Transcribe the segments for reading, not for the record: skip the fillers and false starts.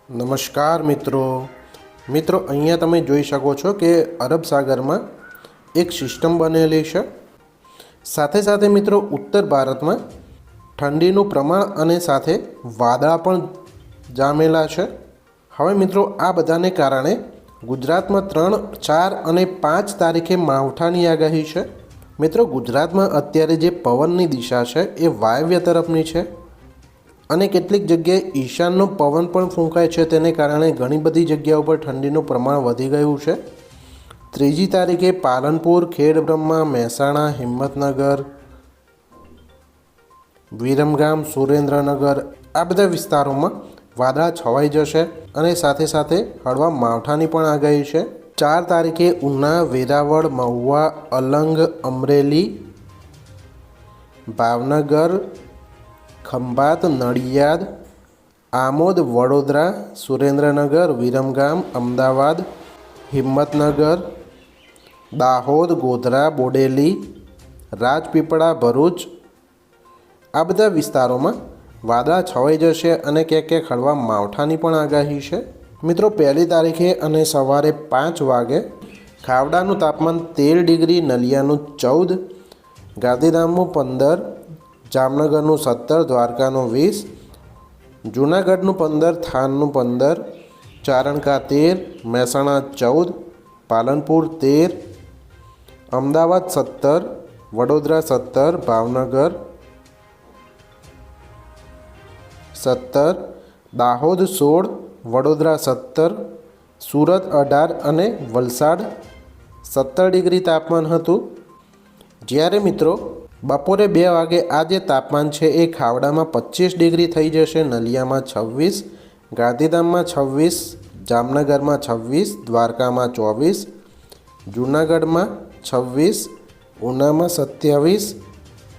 નમસ્કાર મિત્રો અહીંયા તમે જોઈ શકો છો કે અરબ સાગરમાં એક સિસ્ટમ બનેલી છે। સાથે સાથે મિત્રો ઉત્તર ભારતમાં ઠંડીનું પ્રમાણ અને સાથે વાદળા પણ જામેલા છે। હવે મિત્રો આ બધાને કારણે ગુજરાતમાં 3, 4 અને 5 તારીખે માવઠાની આગાહી છે। મિત્રો ગુજરાતમાં અત્યારે જે પવનની દિશા છે એ વાયવ્ય તરફની છે અને કેટલીક જગ્યાએ ઈશાનનો પવન પણ ફૂંકાય છે, તેને કારણે ઘણી બધી જગ્યાઓ પર ઠંડીનું પ્રમાણ વધી ગયું છે। 3જી તારીખે પાલનપુર, ખેડબ્રહ્મા, મહેસાણા, હિંમતનગર, વિરમગામ, સુરેન્દ્રનગર આ બધા વિસ્તારોમાં વાદળા છવાઈ જશે અને સાથે સાથે હળવા માવઠાની પણ આગાહી છે। 4 તારીખે ઉના, વેરાવળ, મહુવા, અલંગ, અમરેલી, ભાવનગર, ખંભાત, નડિયાદ, આમોદ, વડોદરા, સુરેન્દ્રનગર, વિરમગામ, અમદાવાદ, હિંમતનગર, દાહોદ, ગોધરા, બોડેલી, રાજપીપળા, ભરૂચ આ બધા વિસ્તારોમાં વાદળા છવાઈ જશે અને ક્યાંક હળવા માવઠાની પણ આગાહી છે। મિત્રો 1લી તારીખે અને સવારે 5 વાગે ખાવડાનું તાપમાન 13 ડિગ્રી, નલિયાનું 14, ગાંધીધામનું 15, જામનગરનું 17, દ્વારકાનું 20, જૂનાગઢનું 15, થાનનું 15, ચારણકા 13, મહેસાણા 14, પાલનપુર 13, અમદાવાદ 17, વડોદરા 17, ભાવનગર 17, દાહોદ 16, વડોદરા 17, સુરત 18 અને વલસાડ 17 ડિગ્રી તાપમાન હતું। જ્યારે મિત્રો બપોરે 2 વાગે આ જે તાપમાન છે એ ખાવડામાં 25 ડિગ્રી થઈ જશે, નલિયામાં 26, ગાંધીધામમાં 26, જામનગરમાં 26, દ્વારકામાં 24, જૂનાગઢમાં 26, ઉનામાં 27,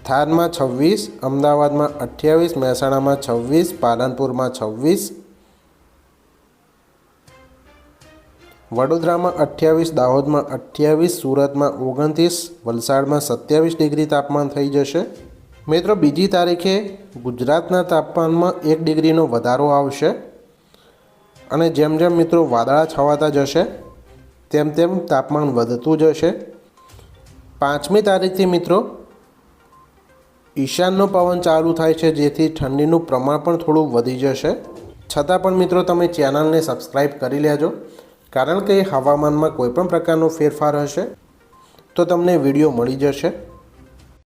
થાનમાં 26, અમદાવાદમાં 28, મહેસાણામાં 26, પાલનપુરમાં 26, વડોદરામાં 28, દાહોદમાં 28, સુરતમાં 29, વલસાડમાં 27 ડિગ્રી તાપમાન થઈ જશે। મિત્રો 2જી તારીખે ગુજરાતના તાપમાનમાં 1 ડિગ્રીનો વધારો આવશે અને જેમ જેમ મિત્રો વાદળા છવાતા જશે તેમ તેમ તાપમાન વધતું જશે। 5મી તારીખથી મિત્રો ઈશાનનો પવન ચાલુ થાય છે, જેથી ઠંડીનું પ્રમાણ પણ થોડું વધી જશે। છતાં પણ મિત્રો તમે ચેનલને સબસ્ક્રાઈબ કરી લેજો, કારણ કે હવામાનમાં કોઈ પણ પ્રકારનો ફેરફાર હશે તો તમને વિડીયો મળી જશે।